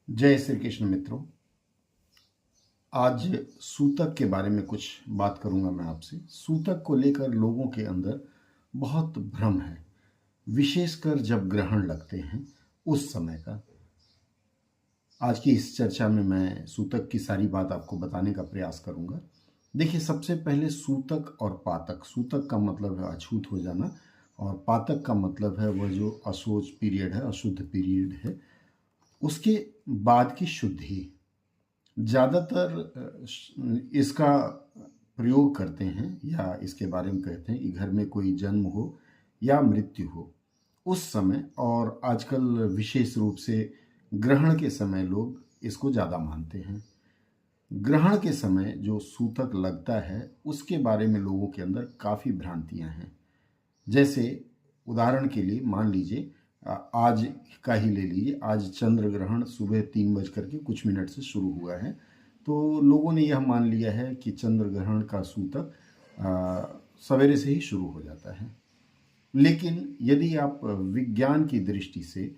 जय श्री कृष्ण मित्रों। आज सूतक के बारे में कुछ बात करूंगा मैं आपसे। सूतक को लेकर लोगों के अंदर बहुत भ्रम है, विशेषकर जब ग्रहण लगते हैं उस समय का। आज की इस चर्चा में मैं सूतक की सारी बात आपको बताने का प्रयास करूंगा। देखिए, सबसे पहले सूतक और पातक। सूतक का मतलब है अछूत हो जाना, और पातक का मतलब है वह जो अशोच पीरियड है, अशुद्ध पीरियड है, उसके बाद की शुद्धि। ज़्यादातर इसका प्रयोग करते हैं या इसके बारे में कहते हैं कि घर में कोई जन्म हो या मृत्यु हो उस समय, और आजकल विशेष रूप से ग्रहण के समय लोग इसको ज़्यादा मानते हैं। ग्रहण के समय जो सूतक लगता है उसके बारे में लोगों के अंदर काफ़ी भ्रांतियां हैं। जैसे उदाहरण के लिए मान लीजिए, आज का ही ले लीजिए। आज चंद्र ग्रहण सुबह 3 बज कर के कुछ मिनट से शुरू हुआ है, तो लोगों ने यह मान लिया है कि चंद्र ग्रहण का सूतक सवेरे से ही शुरू हो जाता है। लेकिन यदि आप विज्ञान की दृष्टि से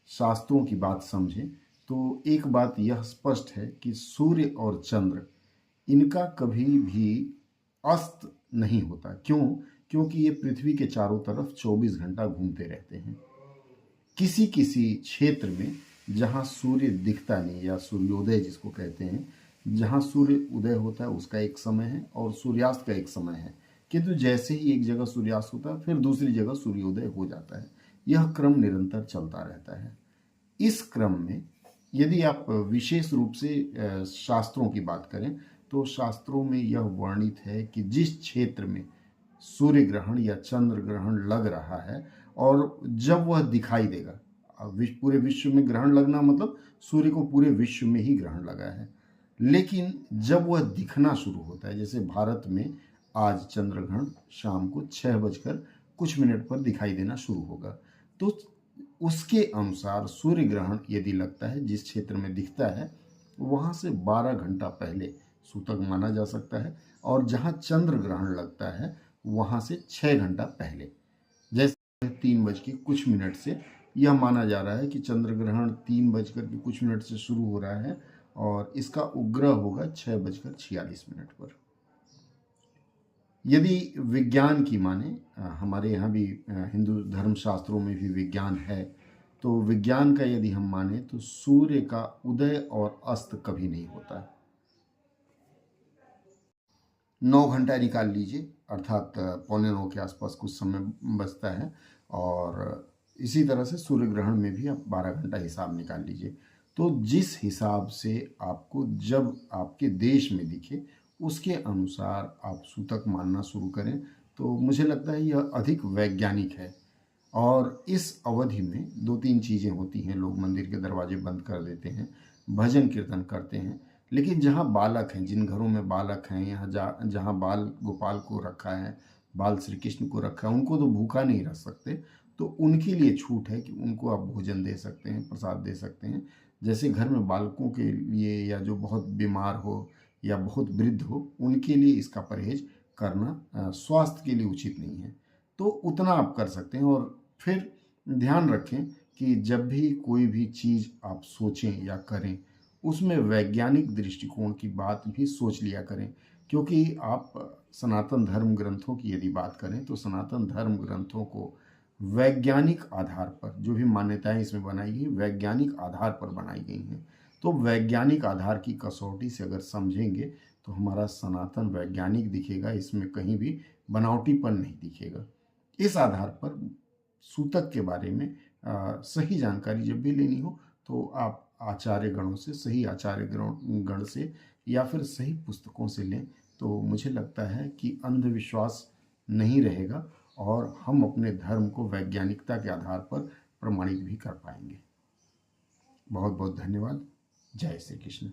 शास्त्रों की बात समझें तो एक बात यह स्पष्ट है कि सूर्य और चंद्र, इनका कभी भी अस्त नहीं होता। क्यों? क्योंकि ये पृथ्वी के चारों तरफ 24 घंटा घूमते रहते हैं। किसी किसी क्षेत्र में जहाँ सूर्य दिखता नहीं, या सूर्योदय जिसको कहते हैं, जहाँ सूर्य उदय होता है उसका एक समय है और सूर्यास्त का एक समय है, किंतु जैसे ही एक जगह सूर्यास्त होता है फिर दूसरी जगह सूर्योदय हो जाता है। यह क्रम निरंतर चलता रहता है। इस क्रम में यदि आप विशेष रूप से शास्त्रों की बात करें तो शास्त्रों में यह वर्णित है कि जिस क्षेत्र में सूर्य ग्रहण या चंद्र ग्रहण लग रहा है, और जब वह दिखाई देगा, पूरे विश्व में ग्रहण लगना मतलब सूर्य को पूरे विश्व में ही ग्रहण लगा है, लेकिन जब वह दिखना शुरू होता है, जैसे भारत में आज चंद्र ग्रहण शाम को 6 बजकर कुछ मिनट पर दिखाई देना शुरू होगा, तो उसके अनुसार सूर्य ग्रहण यदि लगता है जिस क्षेत्र में दिखता है वहां से 12 घंटा पहले सूतक माना जा सकता है, और जहां चंद्र ग्रहण लगता है वहां से 6 घंटा पहले। जैसे 3 बज के कुछ मिनट से यह माना जा रहा है कि चंद्र ग्रहण 3 बजकर के कुछ मिनट से शुरू हो रहा है और इसका उपग्रह होगा 6 बजकर 46 मिनट पर। यदि विज्ञान की माने, हमारे यहाँ भी हिंदू धर्म शास्त्रों में भी विज्ञान है, तो विज्ञान का यदि हम माने तो सूर्य का उदय और अस्त कभी नहीं होता है। 9 घंटा निकाल लीजिए, अर्थात 8:45 के आसपास कुछ समय बचता है, और इसी तरह से सूर्य ग्रहण में भी आप 12 घंटा हिसाब निकाल लीजिए। तो जिस हिसाब से आपको जब आपके देश में दिखे उसके अनुसार आप सूतक मानना शुरू करें, तो मुझे लगता है यह अधिक वैज्ञानिक है। और इस अवधि में 2-3 चीज़ें होती हैं। लोग मंदिर के दरवाजे बंद कर देते हैं, भजन कीर्तन करते हैं, लेकिन जहाँ बालक हैं, जिन घरों में बालक हैं, यहाँ जहाँ बाल गोपाल को रखा है, बाल श्री कृष्ण को रखा है, उनको तो भूखा नहीं रख सकते, तो उनके लिए छूट है कि उनको आप भोजन दे सकते हैं, प्रसाद दे सकते हैं। जैसे घर में बालकों के लिए, या जो बहुत बीमार हो या बहुत वृद्ध हो, उनके लिए इसका परहेज करना स्वास्थ्य के लिए उचित नहीं है। तो उतना आप कर सकते हैं। और फिर ध्यान रखें कि जब भी कोई भी चीज़ आप सोचें या करें उसमें वैज्ञानिक दृष्टिकोण की बात भी सोच लिया करें। क्योंकि आप सनातन धर्म ग्रंथों की यदि बात करें तो सनातन धर्म ग्रंथों को वैज्ञानिक आधार पर, जो भी मान्यताएं इसमें बनाई गई वैज्ञानिक आधार पर बनाई गई हैं। तो वैज्ञानिक आधार की कसौटी से अगर समझेंगे तो हमारा सनातन वैज्ञानिक दिखेगा, इसमें कहीं भी बनावटीपन नहीं दिखेगा। इस आधार पर सूतक के बारे में सही जानकारी जब भी लेनी हो तो आप आचार्य गणों से, सही आचार्य गण से, या फिर सही पुस्तकों से लें, तो मुझे लगता है कि अंधविश्वास नहीं रहेगा और हम अपने धर्म को वैज्ञानिकता के आधार पर प्रमाणित भी कर पाएंगे। बहुत बहुत धन्यवाद। जय श्री कृष्ण।